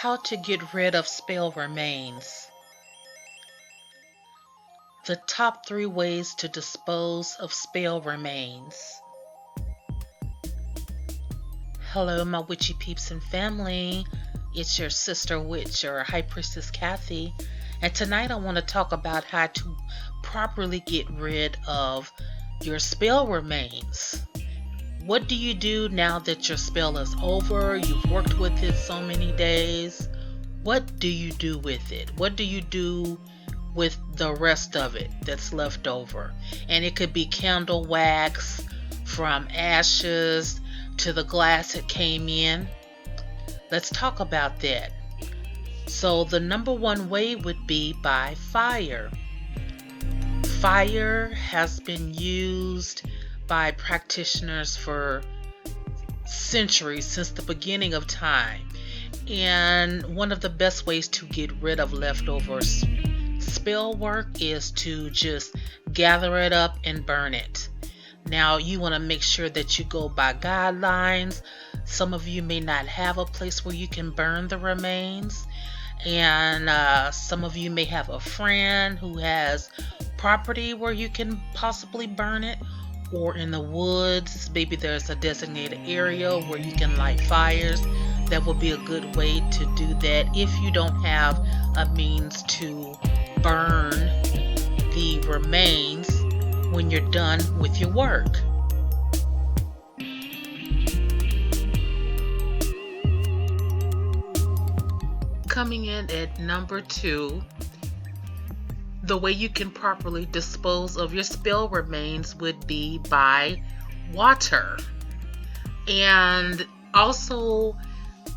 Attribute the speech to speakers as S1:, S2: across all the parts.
S1: How to get rid of spell remains. The top 3 ways to dispose of spell remains. Hello, my witchy peeps and family. It's your sister witch, or High Priestess Kathie, and tonight I want to talk about how to properly get rid of your spell remains. What do you do now that your spell is over? You've worked with it so many days. What do you do with it? What do you do with the rest of it that's left over? And it could be candle wax, from ashes to the glass it came in. Let's talk about that. So the number 1 way would be by fire. Fire has been used by practitioners for centuries, since the beginning of time. And one of the best ways to get rid of leftover spell work is to just gather it up and burn it. Now, you want to make sure that you go by guidelines. Some of you may not have a place where you can burn the remains, and some of you may have a friend who has property where you can possibly burn it, or in the woods, maybe there's a designated area where you can light fires. That would be a good way to do that if you don't have a means to burn the remains when you're done with your work. Coming in at number 2, the way you can properly dispose of your spell remains would be by water. And also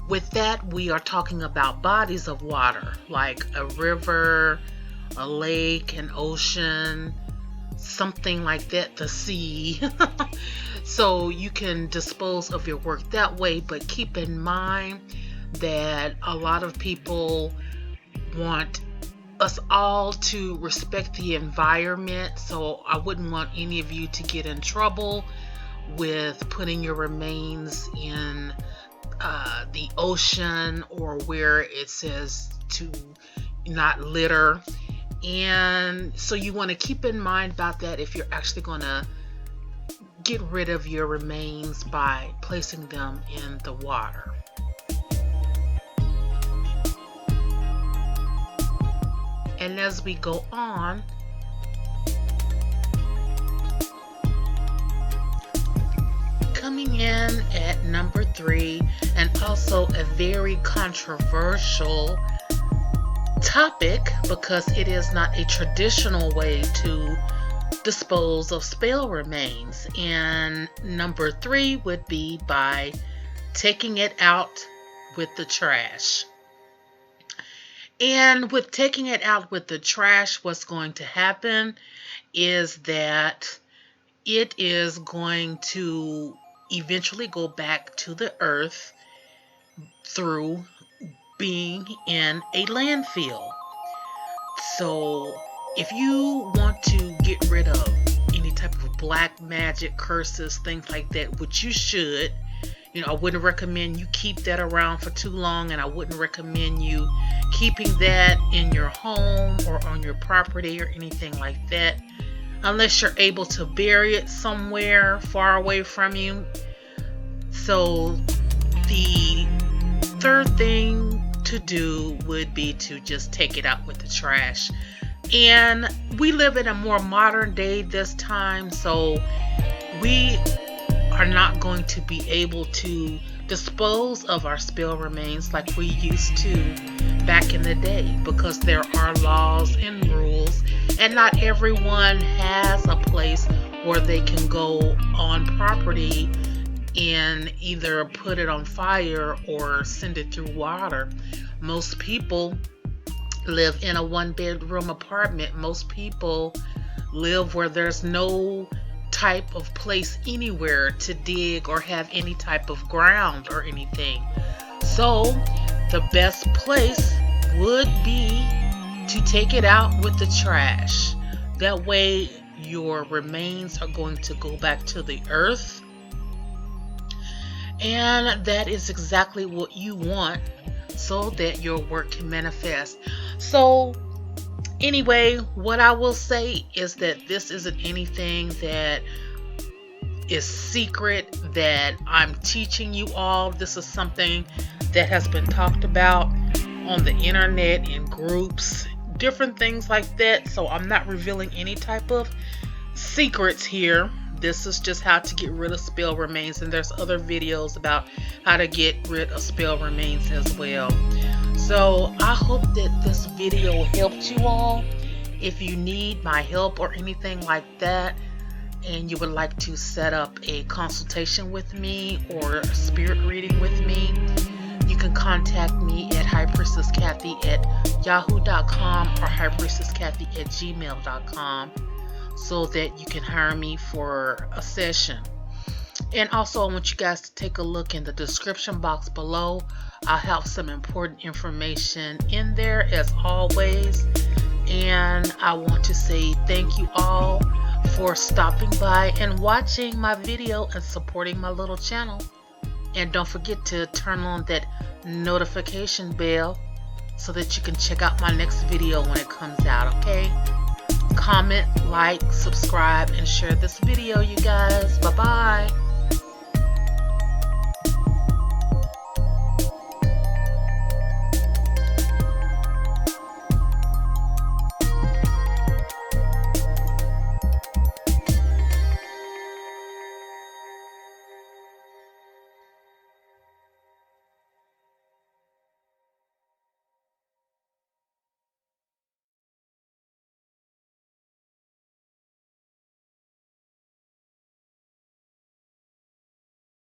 S1: with that, we are talking about bodies of water, like a river, a lake, an ocean, something like that, the sea. So you can dispose of your work that way, but keep in mind that a lot of people want us all to respect the environment, so I wouldn't want any of you to get in trouble with putting your remains in the ocean, or where it says to not litter. And so you want to keep in mind about that if you're actually going to get rid of your remains by placing them in the water. And as we go on, coming in at number 3, and also a very controversial topic because it is not a traditional way to dispose of spell remains. And number 3 would be by taking it out with the trash. And with taking it out with the trash, what's going to happen is that it is going to eventually go back to the earth through being in a landfill. So if you want to get rid of any type of black magic, curses, things like that, which you should, I wouldn't recommend you keep that around for too long, and I wouldn't recommend you keeping that in your home or on your property or anything like that, unless you're able to bury it somewhere far away from you. So the third thing to do would be to just take it out with the trash. And we live in a more modern day this time, so we are not going to be able to dispose of our spell remains like we used to back in the day, because there are laws and rules, and not everyone has a place where they can go on property and either put it on fire or send it through water. Most people live in a 1-bedroom apartment. Most people live where there's no type of place anywhere to dig or have any type of ground or anything. So the best place would be to take it out with the trash. That way your remains are going to go back to the earth, and that is exactly what you want so that your work can manifest. So anyway, what I will say is that this isn't anything that is secret that I'm teaching you all. This is something that has been talked about on the internet, in groups, different things like that. So I'm not revealing any type of secrets here. This is just how to get rid of spell remains, and there's other videos about how to get rid of spell remains as well. So I hope that this video helped you all. If you need my help or anything like that, and you would like to set up a consultation with me or a spirit reading with me, you can contact me at highpriestesskathie@yahoo.com or highpriestesskathie@gmail.com, so that you can hire me for a session. And also, I want you guys to take a look in the description box below. I'll have some important information in there as always. And I want to say thank you all for stopping by and watching my video and supporting my little channel. And don't forget to turn on that notification bell so that you can check out my next video when it comes out, okay? Comment, like, subscribe, and share this video, you guys. Bye-bye.